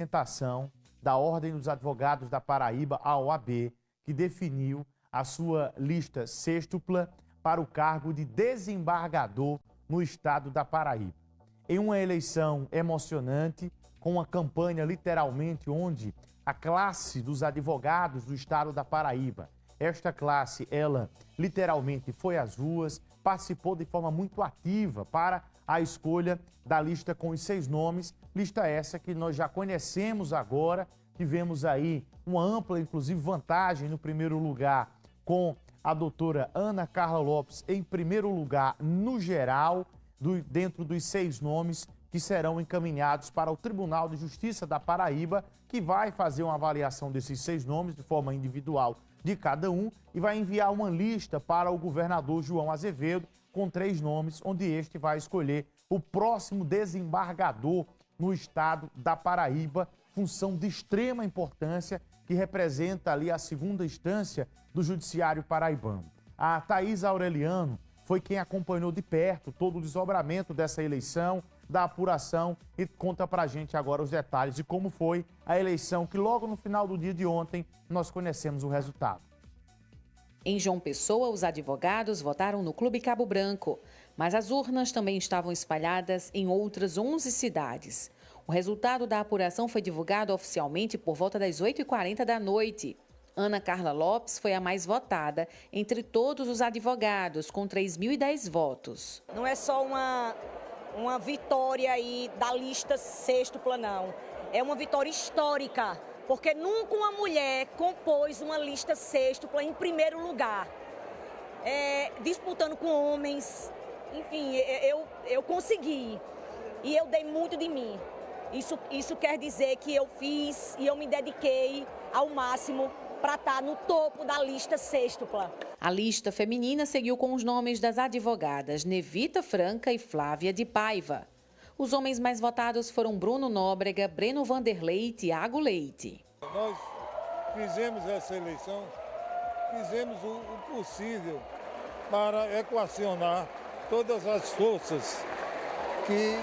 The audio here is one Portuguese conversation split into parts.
regulamentação da Ordem dos Advogados da Paraíba, a OAB, que definiu a sua lista sêxtupla para o cargo de desembargador no estado da Paraíba. Em uma eleição emocionante, com uma campanha literalmente onde a classe dos advogados do estado da Paraíba, esta classe, ela literalmente foi às ruas, participou de forma muito ativa para a escolha da lista com os 6 nomes, lista essa que nós já conhecemos agora, tivemos aí uma ampla, inclusive, vantagem no primeiro lugar com a doutora Ana Carla Lopes em primeiro lugar no geral, dentro dos 6 nomes que serão encaminhados para o Tribunal de Justiça da Paraíba, que vai fazer uma avaliação desses 6 nomes de forma individual de cada um e vai enviar uma lista para o governador João Azevedo com 3 nomes, onde este vai escolher o próximo desembargador no estado da Paraíba, função de extrema importância que representa ali a segunda instância do judiciário paraibano. A Thaís Aureliano foi quem acompanhou de perto todo o desdobramento dessa eleição, da apuração e conta pra gente agora os detalhes de como foi a eleição que logo no final do dia de ontem nós conhecemos o resultado. Em João Pessoa, os advogados votaram no Clube Cabo Branco, mas as urnas também estavam espalhadas em outras 11 cidades. O resultado da apuração foi divulgado oficialmente por volta das 8h40 da noite. Ana Carla Lopes foi a mais votada entre todos os advogados, com 3.010 votos. Não é só uma vitória aí da lista sêxtupla, não. É uma vitória histórica, porque nunca uma mulher compôs uma lista sêxtupla em primeiro lugar, disputando com homens. Enfim, eu consegui e eu dei muito de mim. Isso quer dizer que eu fiz e eu me dediquei ao máximo para estar no topo da lista sêxtupla. A lista feminina seguiu com os nomes das advogadas Nevita Franca e Flávia de Paiva. Os homens mais votados foram Bruno Nóbrega, Breno Vanderlei e Tiago Leite. Nós fizemos essa eleição, fizemos o possível para equacionar todas as forças que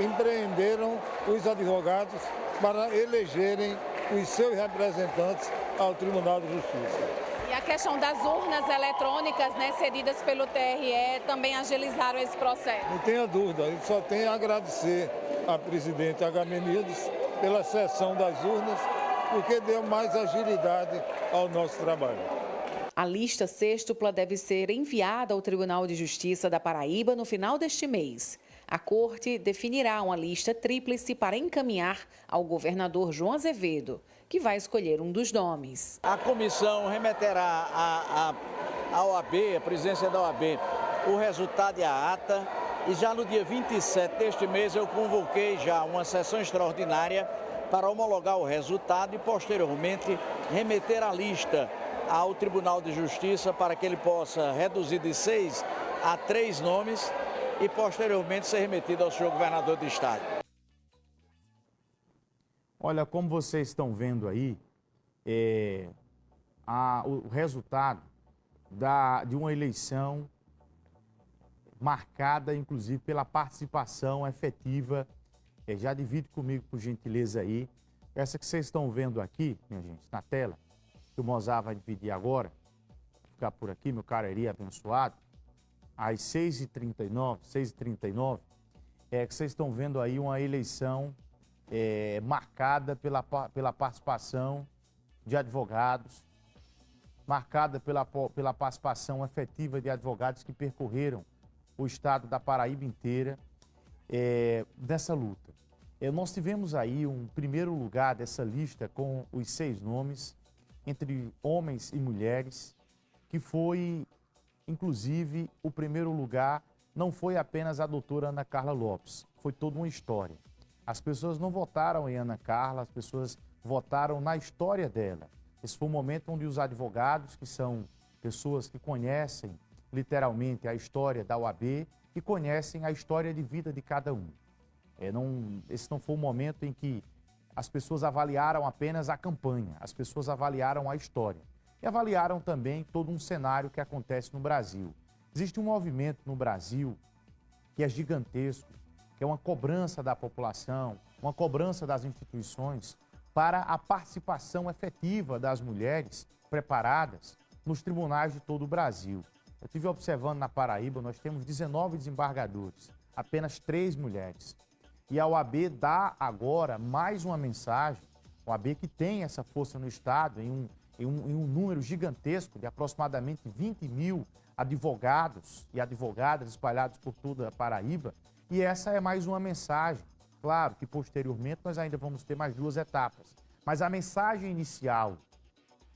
empreenderam os advogados para elegerem os seus representantes ao Tribunal de Justiça. E a questão das urnas eletrônicas, cedidas pelo TRE, também agilizaram esse processo? Não tenha dúvida, eu só tenho a agradecer à presidente Agamenildes pela cessão das urnas, porque deu mais agilidade ao nosso trabalho. A lista sêxtupla deve ser enviada ao Tribunal de Justiça da Paraíba no final deste mês. A Corte definirá uma lista tríplice para encaminhar ao governador João Azevedo, que vai escolher um dos nomes. A comissão remeterá à OAB, a presidência da OAB, o resultado e a ata. E já no dia 27 deste mês eu convoquei já uma sessão extraordinária para homologar o resultado e posteriormente remeter a lista ao Tribunal de Justiça para que ele possa reduzir de 6 a 3 nomes e posteriormente ser remetido ao senhor governador do estado. Olha, como vocês estão vendo aí, o resultado de uma eleição marcada, inclusive, pela participação efetiva. Já divide comigo, por gentileza, aí. Essa que vocês estão vendo aqui, minha gente, na tela, que o Mozart vai dividir agora, vou ficar por aqui, meu cariri abençoado, às 6h39, que vocês estão vendo aí uma eleição marcada pela participação de advogados, marcada pela participação efetiva de advogados que percorreram o estado da Paraíba inteira nessa luta. Nós tivemos aí um primeiro lugar dessa lista com os 6 nomes, entre homens e mulheres, que foi, inclusive, o primeiro lugar não foi apenas a doutora Ana Carla Lopes, foi toda uma história. As pessoas não votaram em Ana Carla, as pessoas votaram na história dela. Esse foi um momento onde os advogados, que são pessoas que conhecem literalmente a história da OAB e conhecem a história de vida de cada um. Esse não foi um momento em que as pessoas avaliaram apenas a campanha, as pessoas avaliaram a história e avaliaram também todo um cenário que acontece no Brasil. Existe um movimento no Brasil que é gigantesco, que é uma cobrança da população, uma cobrança das instituições para a participação efetiva das mulheres preparadas nos tribunais de todo o Brasil. Eu estive observando na Paraíba, nós temos 19 desembargadores, apenas 3 mulheres. E a OAB dá agora mais uma mensagem, a OAB que tem essa força no Estado, em um número gigantesco de aproximadamente 20 mil advogados e advogadas espalhados por toda a Paraíba. E essa é mais uma mensagem. Claro que posteriormente nós ainda vamos ter mais 2 etapas. Mas a mensagem inicial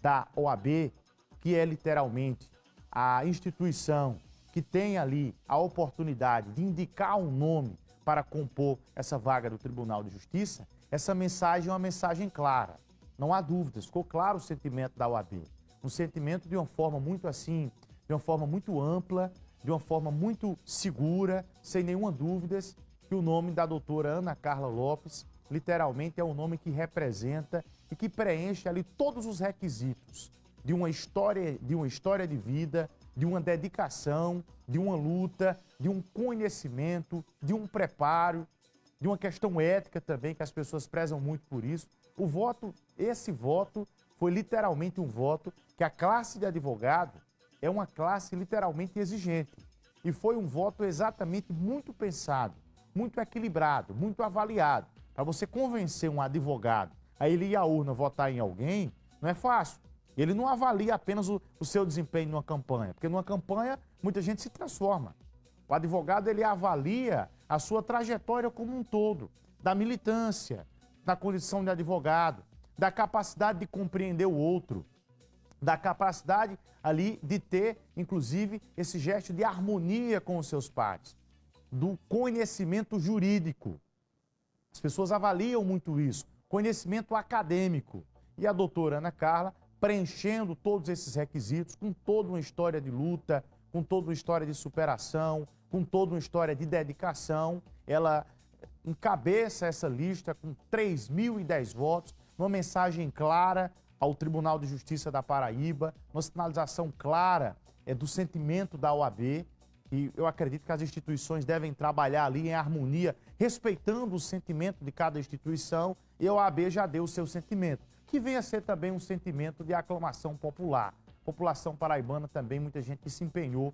da OAB, que é literalmente a instituição que tem ali a oportunidade de indicar um nome para compor essa vaga do Tribunal de Justiça, essa mensagem é uma mensagem clara. Não há dúvidas, ficou claro o sentimento da OAB. Um sentimento de uma forma muito assim, de uma forma muito ampla, de uma forma muito segura, sem nenhuma dúvida, que o nome da doutora Ana Carla Lopes, literalmente, é um nome que representa e que preenche ali todos os requisitos de uma história de vida, de uma dedicação, de uma luta, de um conhecimento, de um preparo, de uma questão ética também, que as pessoas prezam muito por isso. Esse voto foi literalmente um voto que a classe de advogado é uma classe literalmente exigente. E foi um voto exatamente muito pensado, muito equilibrado, muito avaliado. Para você convencer um advogado a ele ir à urna votar em alguém, não é fácil. Ele não avalia apenas o seu desempenho numa campanha, porque numa campanha muita gente se transforma. O advogado, ele avalia a sua trajetória como um todo, da militância, da condição de advogado, da capacidade de compreender o outro, da capacidade ali de ter, inclusive, esse gesto de harmonia com os seus pares, do conhecimento jurídico. As pessoas avaliam muito isso, conhecimento acadêmico. E a doutora Ana Carla, preenchendo todos esses requisitos, com toda uma história de luta, com toda uma história de superação, com toda uma história de dedicação, ela encabeça essa lista com 3.010 votos, uma mensagem clara ao Tribunal de Justiça da Paraíba, uma sinalização clara do sentimento da OAB, e eu acredito que as instituições devem trabalhar ali em harmonia, respeitando o sentimento de cada instituição, e a OAB já deu o seu sentimento, que vem a ser também um sentimento de aclamação popular. População paraibana também, muita gente que se empenhou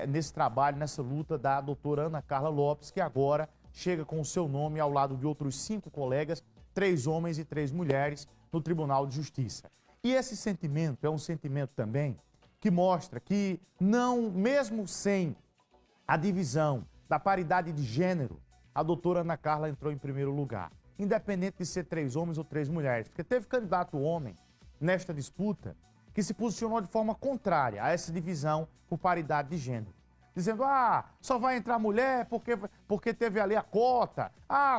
nesse trabalho, nessa luta da doutora Ana Carla Lopes, que agora chega com o seu nome ao lado de outros 5 colegas, 3 homens e 3 mulheres, no Tribunal de Justiça. E esse sentimento é um sentimento também que mostra que não, mesmo sem a divisão da paridade de gênero, a doutora Ana Carla entrou em primeiro lugar, independente de ser 3 homens ou 3 mulheres, porque teve candidato homem nesta disputa que se posicionou de forma contrária a essa divisão por paridade de gênero. Dizendo, só vai entrar mulher porque teve ali a cota,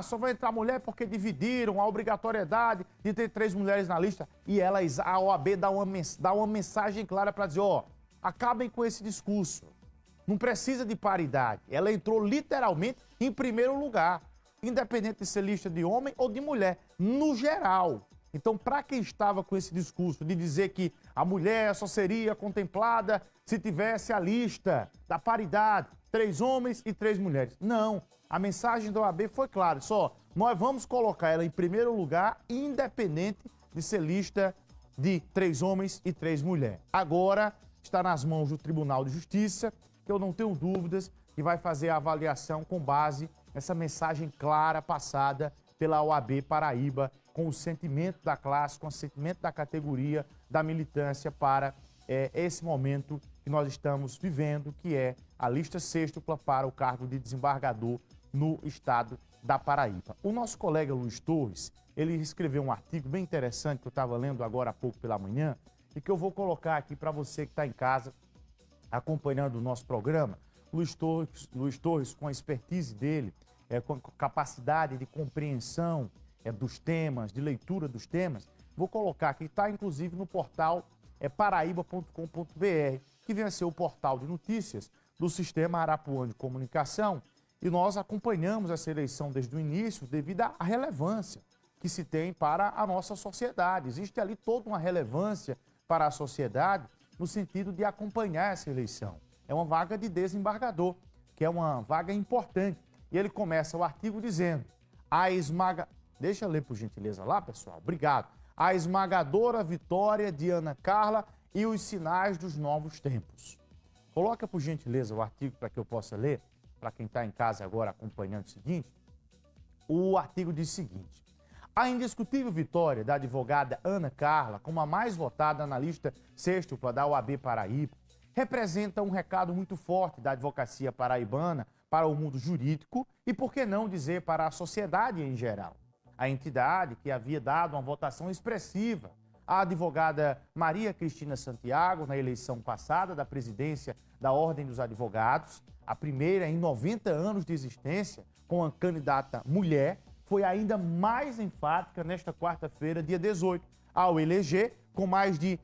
só vai entrar mulher porque dividiram a obrigatoriedade de ter 3 mulheres na lista. E a OAB dá uma mensagem clara para dizer, acabem com esse discurso. Não precisa de paridade. Ela entrou literalmente em primeiro lugar, independente de ser lista de homem ou de mulher, no geral. Então, para quem estava com esse discurso de dizer que a mulher só seria contemplada se tivesse a lista da paridade, 3 homens e 3 mulheres. Não, a mensagem da OAB foi clara, nós vamos colocar ela em primeiro lugar, independente de ser lista de 3 homens e 3 mulheres. Agora está nas mãos do Tribunal de Justiça, que eu não tenho dúvidas que vai fazer a avaliação com base nessa mensagem clara passada pela OAB Paraíba, com o sentimento da classe, com o sentimento da categoria, da militância para esse momento que nós estamos vivendo, que é a lista sêxtupla para o cargo de desembargador no estado da Paraíba. O nosso colega Luiz Torres, ele escreveu um artigo bem interessante que eu estava lendo agora há pouco pela manhã e que eu vou colocar aqui para você que está em casa acompanhando o nosso programa. Luiz Torres, com a expertise dele, com a capacidade de compreensão dos temas, de leitura dos temas, vou colocar aqui, está inclusive no portal paraíba.com.br, que vem a ser o portal de notícias do Sistema Arapuã de Comunicação, e nós acompanhamos essa eleição desde o início devido à relevância que se tem para a nossa sociedade. Existe ali toda uma relevância para a sociedade no sentido de acompanhar essa eleição. É uma vaga de desembargador, que é uma vaga importante. E ele começa o artigo dizendo: Deixa eu ler por gentileza lá, pessoal. Obrigado. A esmagadora vitória de Ana Carla e os sinais dos novos tempos. Coloca por gentileza o artigo para que eu possa ler, para quem está em casa agora acompanhando o seguinte. O artigo diz o seguinte: a indiscutível vitória da advogada Ana Carla, como a mais votada na lista sextupla da OAB Paraíba, representa um recado muito forte da advocacia paraibana para o mundo jurídico e, por que não dizer, para a sociedade em geral. A entidade que havia dado uma votação expressiva à advogada Maria Cristina Santiago na eleição passada da presidência da Ordem dos Advogados, a primeira em 90 anos de existência, com a candidata mulher, foi ainda mais enfática nesta quarta-feira, dia 18, ao eleger, com mais de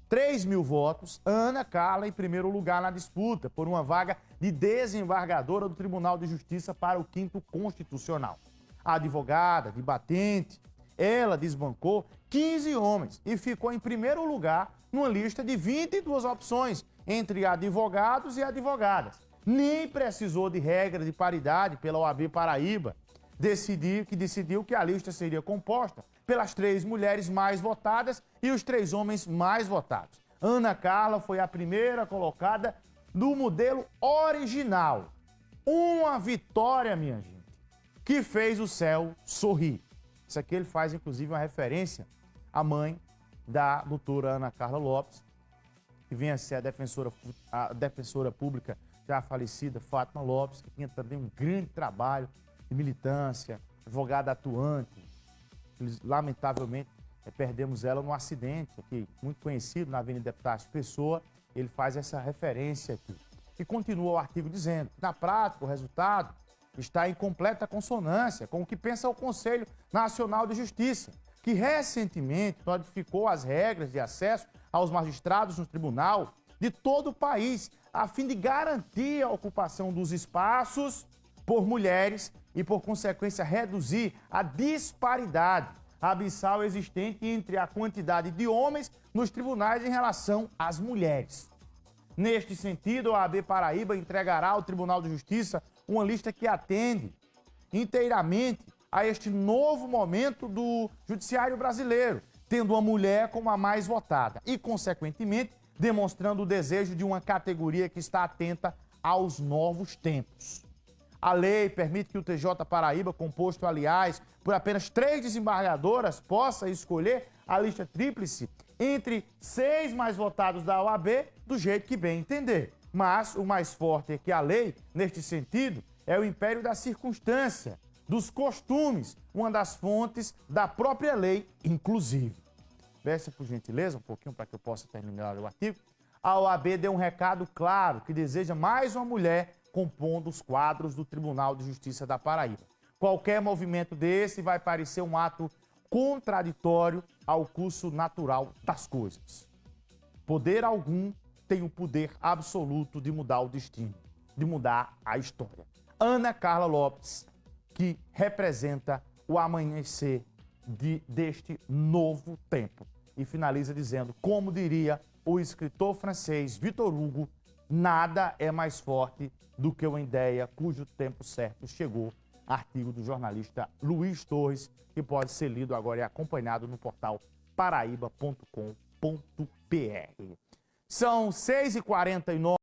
3.000 votos, Ana Carla em primeiro lugar na disputa por uma vaga de desembargadora do Tribunal de Justiça para o 5º Constitucional. A advogada, debatente, ela desbancou 15 homens e ficou em primeiro lugar numa lista de 22 opções entre advogados e advogadas. Nem precisou de regra de paridade pela OAB Paraíba, decidiu que a lista seria composta pelas 3 mulheres mais votadas e os 3 homens mais votados. Ana Carla foi a primeira colocada do modelo original. Uma vitória, minha gente, que fez o céu sorrir. Isso aqui ele faz, inclusive, uma referência à mãe da doutora Ana Carla Lopes, que vem a ser a defensora pública já falecida, Fátima Lopes, que tinha também um grande trabalho de militância, advogada atuante. Lamentavelmente, perdemos ela num acidente aqui, muito conhecido na Avenida Deputado Pessoa. Ele faz essa referência aqui. E continua o artigo dizendo que, na prática, o resultado está em completa consonância com o que pensa o Conselho Nacional de Justiça, que recentemente modificou as regras de acesso aos magistrados no tribunal de todo o país, a fim de garantir a ocupação dos espaços por mulheres e, por consequência, reduzir a disparidade abissal existente entre a quantidade de homens nos tribunais em relação às mulheres. Neste sentido, a OAB Paraíba entregará ao Tribunal de Justiça uma lista que atende inteiramente a este novo momento do judiciário brasileiro, tendo uma mulher como a mais votada e, consequentemente, demonstrando o desejo de uma categoria que está atenta aos novos tempos. A lei permite que o TJ Paraíba, composto, aliás, por apenas 3 desembargadoras, possa escolher a lista tríplice entre 6 mais votados da OAB, do jeito que bem entender. Mas o mais forte é que a lei, neste sentido, é o império da circunstância, dos costumes, uma das fontes da própria lei, inclusive. Peça, por gentileza, um pouquinho para que eu possa terminar o artigo. A OAB deu um recado claro que deseja mais uma mulher compondo os quadros do Tribunal de Justiça da Paraíba. Qualquer movimento desse vai parecer um ato contraditório ao curso natural das coisas. Poder algum tem o poder absoluto de mudar o destino, de mudar a história. Ana Carla Lopes, que representa o amanhecer deste novo tempo. E finaliza dizendo, como diria o escritor francês Victor Hugo, nada é mais forte do que uma ideia cujo tempo certo chegou. Artigo do jornalista Luiz Torres, que pode ser lido agora e acompanhado no portal paraíba.com.br. São 6h49.